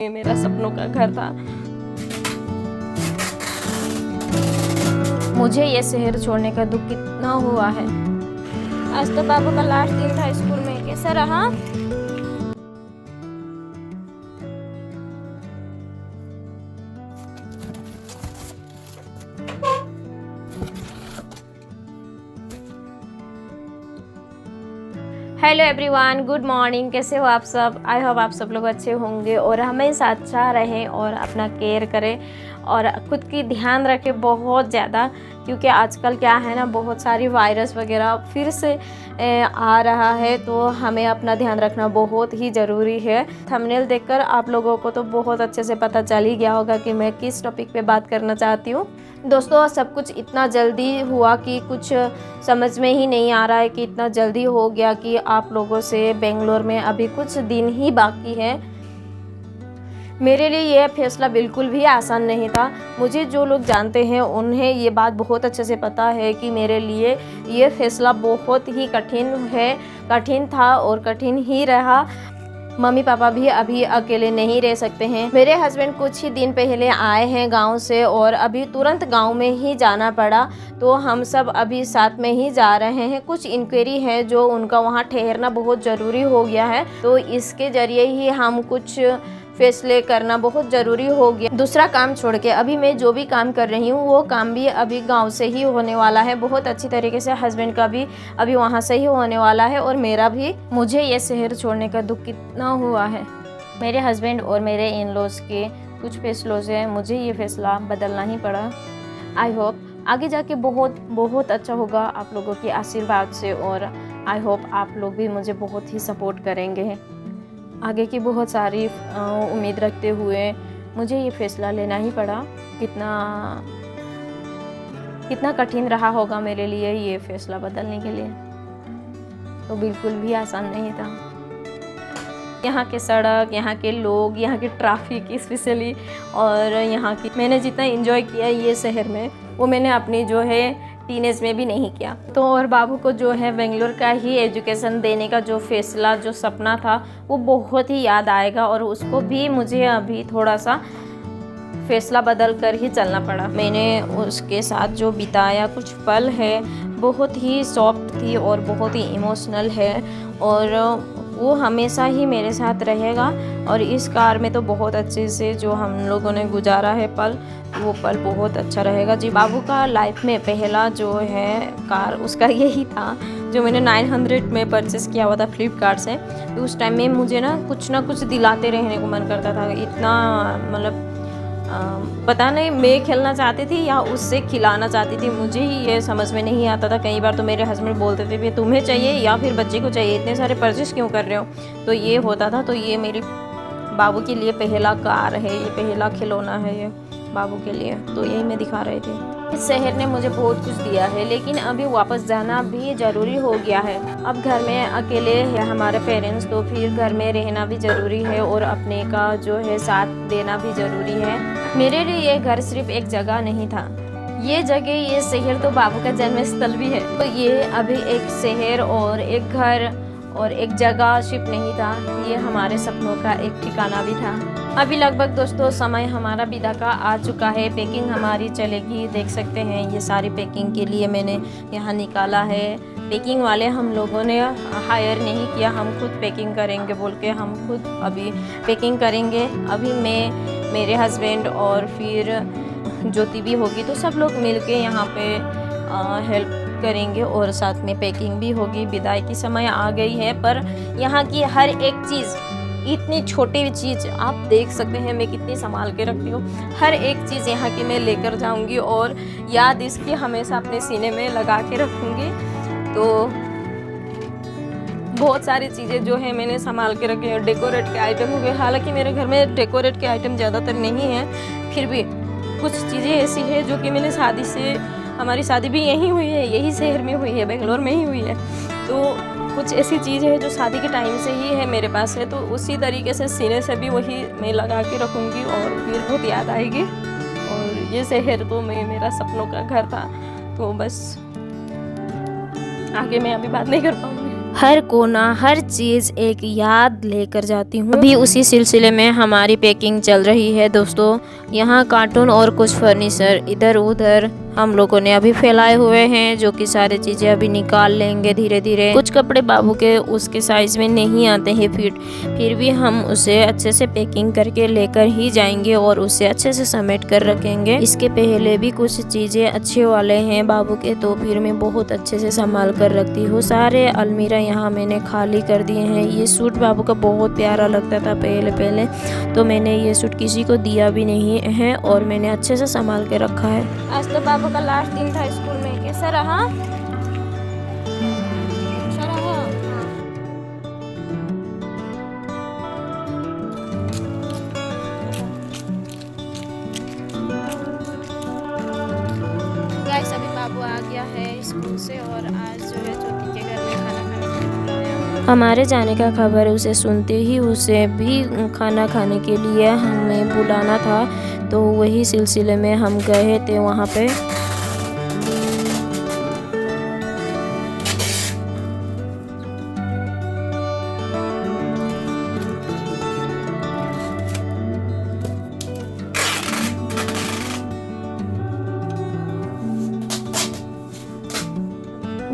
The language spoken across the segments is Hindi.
ये मेरा सपनों का घर था। मुझे ये शहर छोड़ने का दुख कितना हुआ है। आज तो बाबू का लास्ट दिन था स्कूल में, कैसा रहा? Hello everyone, good morning. कैसे हो आप सब? आई होप आप सब लोग अच्छे होंगे और हमेशा अच्छा रहें और अपना केयर करें और खुद की ध्यान रखें बहुत ज़्यादा, क्योंकि आजकल क्या है ना, बहुत सारी वायरस वगैरह फिर से आ रहा है, तो हमें अपना ध्यान रखना बहुत ही ज़रूरी है। थंबनेल देखकर आप लोगों को तो बहुत अच्छे से पता चल ही गया होगा कि मैं किस टॉपिक पे बात करना चाहती हूँ। दोस्तों, सब कुछ इतना जल्दी हुआ कि कुछ समझ में ही नहीं आ रहा है कि इतना जल्दी हो गया कि आप लोगों से बेंगलोर में अभी कुछ दिन ही बाकी है। मेरे लिए यह फैसला बिल्कुल भी आसान नहीं था। मुझे जो लोग जानते हैं उन्हें ये बात बहुत अच्छे से पता है कि मेरे लिए ये फैसला बहुत ही कठिन था और कठिन ही रहा। मम्मी पापा भी अभी अकेले नहीं रह सकते हैं। मेरे हस्बैंड कुछ ही दिन पहले आए हैं गांव से और अभी तुरंत गांव में ही जाना पड़ा, तो हम सब अभी साथ में ही जा रहे हैं। कुछ इंक्वायरी है जो उनका वहां ठहरना बहुत ज़रूरी हो गया है, तो इसके ज़रिए ही हम कुछ फैसले करना बहुत ज़रूरी हो गया। दूसरा काम छोड़ के अभी मैं जो भी काम कर रही हूँ वो काम भी अभी गांव से ही होने वाला है, बहुत अच्छी तरीके से। हस्बैंड का भी अभी वहाँ से ही होने वाला है और मेरा भी। मुझे ये शहर छोड़ने का दुख कितना हुआ है। मेरे हस्बैंड और मेरे इन लॉज के कुछ फैसलों से मुझे ये फैसला बदलना ही पड़ा। आई होप आगे जाके बहुत अच्छा होगा आप लोगों के आशीर्वाद से, और आई होप आप लोग भी मुझे बहुत ही सपोर्ट करेंगे। आगे की बहुत सारी उम्मीद रखते हुए मुझे ये फैसला लेना ही पड़ा। कितना कठिन रहा होगा मेरे लिए ये फैसला बदलने के लिए, तो बिल्कुल भी आसान नहीं था। यहाँ के सड़क, यहाँ के लोग, यहाँ की ट्रैफिक स्पेशली, और यहाँ की मैंने जितना एंजॉय किया ये शहर में वो मैंने अपनी जो है टीनेज में भी नहीं किया। तो और बाबू को जो है बेंगलोर का ही एजुकेशन देने का जो फैसला, जो सपना था, वो बहुत ही याद आएगा और उसको भी मुझे अभी थोड़ा सा फैसला बदल कर ही चलना पड़ा। मैंने उसके साथ जो बिताया कुछ पल है बहुत ही सॉफ्ट थी और बहुत ही इमोशनल है, और वो हमेशा ही मेरे साथ रहेगा। और इस कार में तो बहुत अच्छे से जो हम लोगों ने गुजारा है पल, वो पल बहुत अच्छा रहेगा जी। बाबू का लाइफ में पहला जो है कार उसका यही था जो मैंने 900 में परचेस किया हुआ था फ्लिपकार्ट से। तो उस टाइम में मुझे ना कुछ दिलाते रहने को मन करता था, इतना मतलब पता नहीं मैं खेलना चाहती थी या उससे खिलाना चाहती थी, मुझे ही ये समझ में नहीं आता था। कई बार तो मेरे हस्बैंड बोलते थे भी तुम्हें चाहिए या फिर बच्चे को चाहिए, इतने सारे परचेस क्यों कर रहे हो। तो ये होता था। तो ये मेरी बाबू के लिए पहला कार है, ये पहला खिलौना है ये बाबू के लिए, तो यही मैं दिखा रही थी। इस शहर ने मुझे बहुत कुछ दिया है, लेकिन अभी वापस जाना भी ज़रूरी हो गया है। अब घर में अकेले है हमारे पेरेंट्स, तो फिर घर में रहना भी ज़रूरी है और अपने का जो है साथ देना भी ज़रूरी है। मेरे लिए ये घर सिर्फ एक जगह नहीं था, ये जगह, ये शहर तो बाबू का जन्म स्थल भी है। तो ये अभी एक शहर और एक घर और एक जगह शिप नहीं था, ये हमारे सपनों का एक ठिकाना भी था। अभी लगभग दोस्तों समय हमारा विदा का आ चुका है। पैकिंग हमारी चलेगी, देख सकते हैं ये सारी पैकिंग के लिए मैंने यहाँ निकाला है। पैकिंग वाले हम लोगों ने हायर नहीं किया, हम खुद पैकिंग करेंगे बोल के हम खुद अभी पैकिंग करेंगे। अभी मैं, मेरे हस्बैंड और फिर ज्योति भी होगी, तो सब लोग मिलके यहाँ पे हेल्प करेंगे और साथ में पैकिंग भी होगी। विदाई की समय आ गई है, पर यहाँ की हर एक चीज़, इतनी छोटी चीज़ आप देख सकते हैं मैं कितनी संभाल के रखती हूँ। हर एक चीज़ यहाँ की मैं लेकर जाऊँगी और याद इसकी हमेशा अपने सीने में लगा के रखूँगी। तो बहुत सारी चीज़ें जो है मैंने संभाल के रखी हैं। डेकोरेट के आइटम हो गए, हालांकि मेरे घर में डेकोरेट के आइटम ज़्यादातर नहीं है, फिर भी कुछ चीज़ें ऐसी है जो कि मैंने शादी से, हमारी शादी भी यहीं हुई है, यही शहर में हुई है, बेंगलोर में ही हुई है। तो कुछ ऐसी चीज़ है जो शादी के टाइम से ही है मेरे पास है, तो उसी तरीके से सीने से भी वही मैं लगा के रखूँगी और फिर बहुत याद आएगी। और ये शहर तो मेरा सपनों का घर था। तो बस आगे मैं अभी बात नहीं कर पाऊँगी। हर कोना हर चीज़ एक याद लेकर जाती हूँ। अभी उसी सिलसिले में हमारी पैकिंग चल रही है दोस्तों। यहाँ कार्टून और कुछ फर्नीचर इधर उधर हम लोगों ने अभी फैलाए हुए हैं, जो कि सारी चीज़ें अभी निकाल लेंगे धीरे धीरे। कुछ कपड़े बाबू के उसके साइज़ में नहीं आते हैं फिट, फिर भी हम उसे अच्छे से पैकिंग करके लेकर ही जाएंगे और उसे अच्छे से समेट कर रखेंगे। इसके पहले भी कुछ चीज़ें अच्छे वाले हैं बाबू के, तो फिर मैं बहुत अच्छे से संभाल कर रखती हूँ। सारे अलमीरा यहाँ मैंने खाली कर दिए हैं। ये सूट बाबू का बहुत प्यारा लगता था पहले, तो मैंने ये सूट किसी को दिया भी नहीं है और मैंने अच्छे से संभाल के रखा है। आज तो बाबू का लास्ट दिन था स्कूल में, कैसा रहा? अच्छा रहा। गाइस अभी बाबू आ गया है स्कूल से और आज जो है ज्योति के घर में खाना खाने के लिए बुलाया। हमारे जाने का खबर उसे सुनते ही उसे भी खाना खाने के लिए हमें बुलाना था, तो वही सिलसिले में हम गए थे वहाँ पे।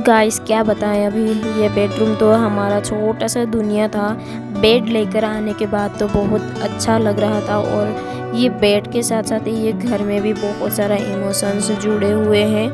गाइस क्या बताएं, अभी ये बेडरूम तो हमारा छोटा सा दुनिया था। बेड लेकर आने के बाद तो बहुत अच्छा लग रहा था और ये बेड के साथ साथ ये घर में भी बहुत सारा इमोशंस जुड़े हुए हैं।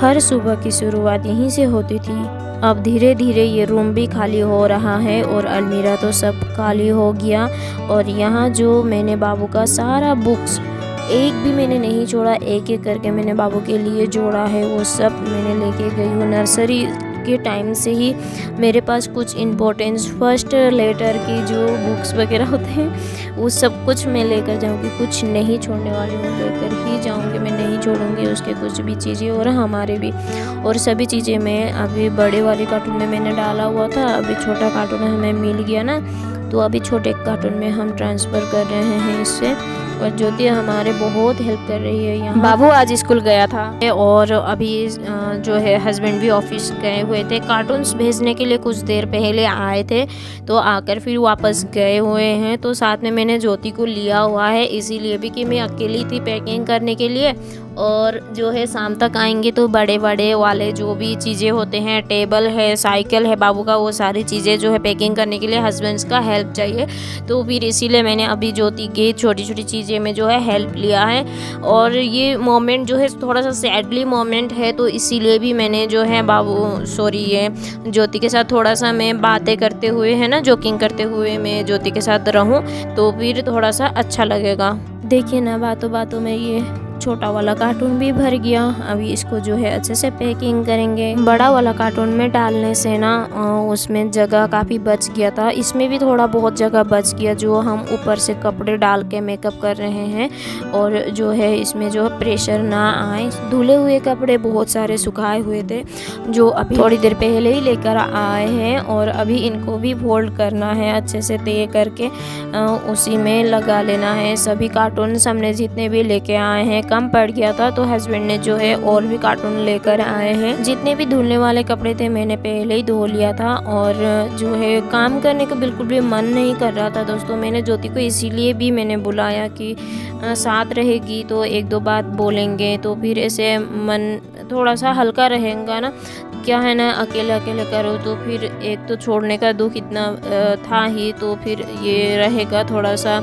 हर सुबह की शुरुआत यहीं से होती थी। अब धीरे धीरे ये रूम भी खाली हो रहा है और अलमीरा तो सब खाली हो गया। और यहाँ जो मैंने बाबू का सारा बुक्स एक भी मैंने नहीं छोड़ा, एक एक करके मैंने बाबू के लिए जोड़ा है, वो सब मैंने लेके गई हूँ। नर्सरी के टाइम से ही मेरे पास कुछ इम्पोर्टेंस फर्स्ट लेटर की जो बुक्स वगैरह होते हैं वो सब कुछ मैं लेकर जाऊँगी, कुछ नहीं छोड़ने वाली हूँ, लेकर ही जाऊँगी, मैं नहीं छोड़ूंगी उसके कुछ भी चीज़ें और हमारे भी। और सभी चीज़ें मैं अभी बड़े वाले कार्टून में मैंने डाला हुआ था, अभी छोटा कार्टून हमें मिल गया ना, तो अभी छोटे कार्टून में हम ट्रांसफ़र कर रहे हैं इससे। और ज्योति हमारे बहुत हेल्प कर रही है यहाँ। बाबू आज स्कूल गया था और अभी जो है हस्बैंड भी ऑफिस गए हुए थे। कार्टून्स भेजने के लिए कुछ देर पहले आए थे, तो आकर फिर वापस गए हुए हैं। तो साथ में मैंने ज्योति को लिया हुआ है, इसीलिए भी कि मैं अकेली थी पैकिंग करने के लिए, और जो है शाम तक आएंगे तो बड़े बड़े वाले जो भी चीज़ें होते हैं, टेबल है, साइकिल है बाबू का, वो सारी चीज़ें जो है पैकिंग करने के लिए हस्बैंड्स का हेल्प चाहिए। तो फिर इसीलिए मैंने अभी ज्योति के छोटी छोटी चीज़ें में जो है हेल्प लिया है। और ये मोमेंट जो है थोड़ा सा सैडली मोमेंट है, तो इसीलिए भी मैंने जो है ये ज्योति के साथ थोड़ा सा मैं बातें करते हुए है ना, जोकिंग करते हुए मैं ज्योति के साथ रहूँ, तो फिर थोड़ा सा अच्छा लगेगा। देखिए ना, बातों बातों में ये छोटा वाला कार्टून भी भर गया। अभी इसको जो है अच्छे से पैकिंग करेंगे। बड़ा वाला कार्टून में डालने से ना उसमें जगह काफ़ी बच गया था, इसमें भी थोड़ा बहुत जगह बच गया, जो हम ऊपर से कपड़े डाल के मेकअप कर रहे हैं। और जो है इसमें जो प्रेशर ना आए। धुले हुए कपड़े बहुत सारे सुखाए हुए थे, जो अभी थोड़ी देर पहले ही लेकर आए हैं, और अभी इनको भी फोल्ड करना है अच्छे से तय करके, उसी में लगा लेना है। सभी कार्टून हमने जितने भी लेके आए हैं, कम पड़ गया था तो हस्बैंड ने जो है और भी कार्टून लेकर आए हैं। जितने भी धुलने वाले कपड़े थे मैंने पहले ही धो लिया था, और जो है काम करने का बिल्कुल भी मन नहीं कर रहा था दोस्तों। मैंने ज्योति को इसीलिए भी मैंने बुलाया कि साथ रहेगी तो एक दो बात बोलेंगे, तो फिर ऐसे मन थोड़ा सा हल्का रहेगा ना। क्या है ना, अकेले अकेले करो तो फिर एक तो छोड़ने का दुख इतना था ही, तो फिर ये रहेगा थोड़ा सा,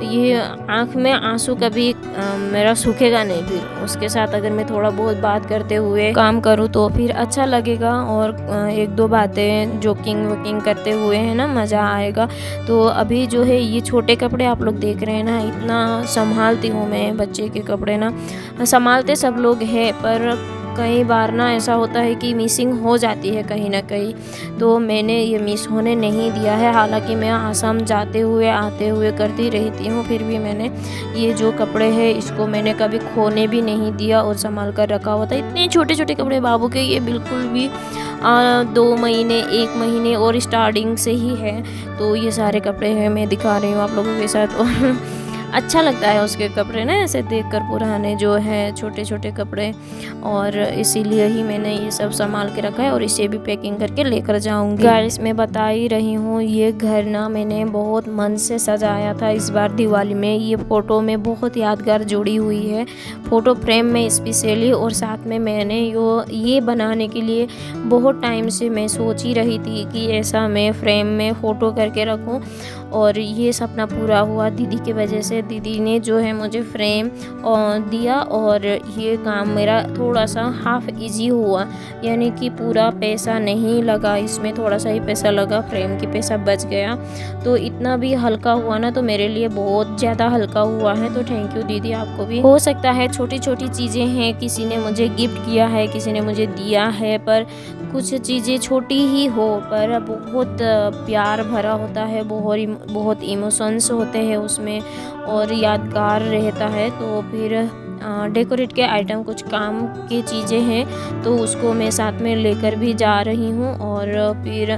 ये आँख में आंसू कभी मेरा सूखेगा नहीं। फिर उसके साथ अगर मैं थोड़ा बहुत बात करते हुए काम करूँ तो फिर अच्छा लगेगा, और एक दो बातें जोकिंग वोकिंग करते हुए है ना, मज़ा आएगा। तो अभी जो है ये छोटे कपड़े आप लोग देख रहे हैं ना, इतना संभालती हूँ मैं बच्चे के कपड़े ना। संभालते सब लोग हैं, पर कई बार ना ऐसा होता है कि मिसिंग हो जाती है कहीं ना कहीं, तो मैंने ये मिस होने नहीं दिया है। हालांकि मैं आसाम जाते हुए आते हुए करती रहती हूँ, फिर भी मैंने ये जो कपड़े हैं इसको मैंने कभी खोने भी नहीं दिया और संभाल कर रखा हुआ था। इतने छोटे छोटे कपड़े बाबू के, ये बिल्कुल भी 2 महीने 1 महीने और स्टार्टिंग से ही है। तो ये सारे कपड़े हैं, मैं दिखा रही हूँ आप लोगों के साथ। और अच्छा लगता है उसके कपड़े ना ऐसे देखकर, पुराने जो है छोटे छोटे कपड़े, और इसीलिए ही मैंने ये सब संभाल के रखा है और इसे भी पैकिंग करके लेकर जाऊंगी। गाइस मैं बता ही रही हूँ, ये घर ना मैंने बहुत मन से सजाया था इस बार दिवाली में। ये फ़ोटो में बहुत यादगार जुड़ी हुई है, फ़ोटो फ्रेम में स्पेशली, और साथ में मैंने ये बनाने के लिए बहुत टाइम से मैं सोच ही रही थी कि ऐसा मैं फ्रेम में फ़ोटो करके रखूं, और ये सपना पूरा हुआ दीदी की वजह से। दीदी ने जो है मुझे फ्रेम दिया और ये काम मेरा थोड़ा सा हाफ इजी हुआ, यानी कि पूरा पैसा नहीं लगा इसमें, थोड़ा सा ही पैसा लगा, फ्रेम की पैसा बच गया। तो इतना भी हल्का हुआ ना, तो मेरे लिए बहुत ज़्यादा हल्का हुआ है। तो थैंक यू दीदी, आपको भी। हो सकता है छोटी छोटी चीज़ें हैं, किसी ने मुझे गिफ्ट किया है, किसी ने मुझे दिया है, पर कुछ चीज़ें छोटी ही हो पर बहुत प्यार भरा होता है, बहुत इमोशंस होते हैं उसमें और यादगार रहता है। तो फिर डेकोरेट के आइटम कुछ काम की चीज़ें हैं, तो उसको मैं साथ में लेकर भी जा रही हूँ। और फिर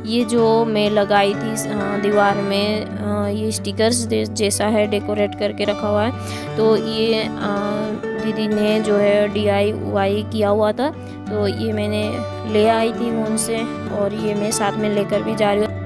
ये जो मैं लगाई थी दीवार में, ये स्टिकर्स जैसा है, डेकोरेट करके रखा हुआ है। तो ये दीदी ने जो है DIY किया हुआ था, तो ये मैंने ले आई थी उनसे, और ये मैं साथ में लेकर भी जा रही हूँ।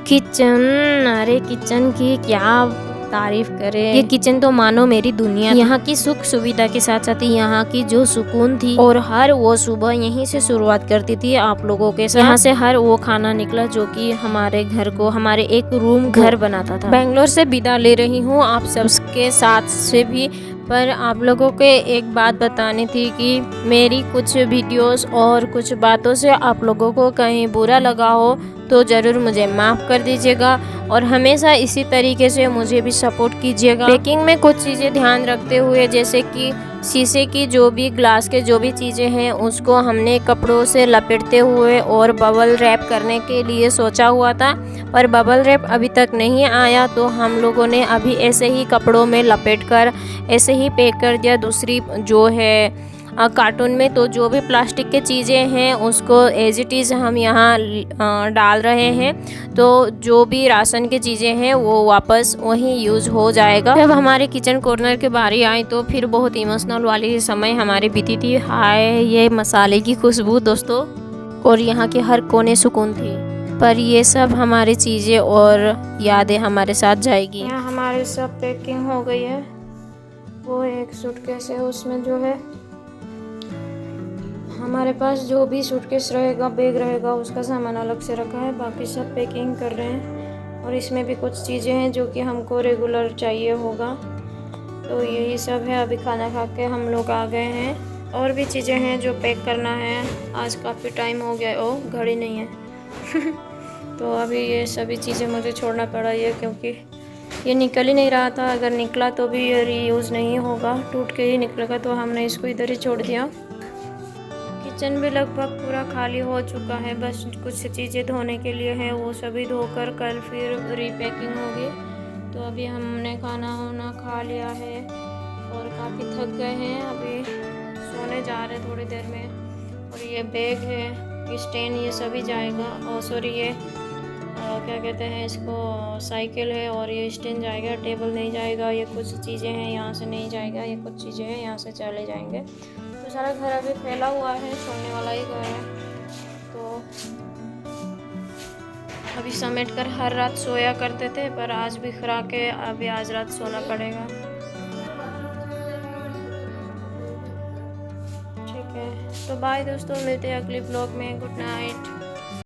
किचन, अरे किचन की क्या तारीफ करें, ये किचन तो मानो मेरी दुनिया। यहाँ की सुख सुविधा के साथ साथ यहाँ की जो सुकून थी, और हर वो सुबह यहीं से शुरुआत करती थी आप लोगों के साथ। यहाँ से हर वो खाना निकला जो कि हमारे घर को, हमारे एक रूम घर बनाता था। बेंगलोर से विदा ले रही हूँ आप सबके साथ से भी, पर आप लोगों के एक बात बतानी थी कि मेरी कुछ वीडियोस और कुछ बातों से आप लोगों को कहीं बुरा लगा हो तो ज़रूर मुझे माफ़ कर दीजिएगा, और हमेशा इसी तरीके से मुझे भी सपोर्ट कीजिएगा। पैकिंग में कुछ चीज़ें ध्यान रखते हुए, जैसे कि शीशे की जो भी, ग्लास के जो भी चीज़ें हैं, उसको हमने कपड़ों से लपेटते हुए और बबल रैप करने के लिए सोचा हुआ था, पर बबल रैप अभी तक नहीं आया। तो हम लोगों ने अभी ऐसे ही कपड़ों में लपेट कर ऐसे ही पैक कर दिया। दूसरी जो है कार्टून में, तो जो भी प्लास्टिक के चीज़ें हैं उसको एज इट इज़ हम यहाँ डाल रहे हैं। तो जो भी राशन की चीज़ें हैं वो वापस वहीं यूज़ हो जाएगा। जब हमारे किचन कॉर्नर के बारी आई तो फिर बहुत इमोशनल वाली समय हमारी बीती थी। हाय ये मसाले की खुशबू दोस्तों, और यहाँ के हर कोने सुकून थी। पर ये सब हमारी चीज़ें और यादें हमारे साथ जाएगी। यहाँ हमारी सब पैकिंग हो गई है। वो एक सूटकेस है, उसमें जो है हमारे पास जो भी सूटकेस रहेगा, बैग रहेगा, उसका सामान अलग से रखा है। बाकी सब पैकिंग कर रहे हैं, और इसमें भी कुछ चीज़ें हैं जो कि हमको रेगुलर चाहिए होगा। तो यही सब है। अभी खाना खा के हम लोग आ गए हैं, और भी चीज़ें हैं जो पैक करना है। आज काफ़ी टाइम हो गया। ओ घड़ी नहीं है तो अभी ये सभी चीज़ें मुझे छोड़ना पड़ा ये, क्योंकि ये निकल ही नहीं रहा था। अगर निकला तो भी ये रीयूज़ नहीं होगा, टूट के ही निकलेगा, तो हमने इसको इधर ही छोड़ दिया। किचन भी लगभग पूरा खाली हो चुका है, बस कुछ चीज़ें धोने के लिए हैं, वो सभी धोकर कल फिर रीपैकिंग होगी। तो अभी हमने खाना वाना खा लिया है और काफ़ी थक गए हैं, अभी सोने जा रहे हैं थोड़ी देर में। और ये बैग है, स्टैंड, ये सभी जाएगा। और सॉरी ये क्या कहते हैं इसको, साइकिल है, और ये स्टैंड जाएगा, टेबल नहीं जाएगा। ये कुछ चीज़ें हैं यहाँ से नहीं जाएगा, ये कुछ चीज़ें हैं यहाँ से चले जाएंगे। तो सारा घर अभी फैला हुआ है, सोने वाला ही घर है। तो अभी समेट कर हर रात सोया करते थे, पर आज भी खरा के अभी आज रात सोना पड़ेगा। ठीक है, तो बाय दोस्तों, मिलते हैं अगले ब्लॉग में। Good night.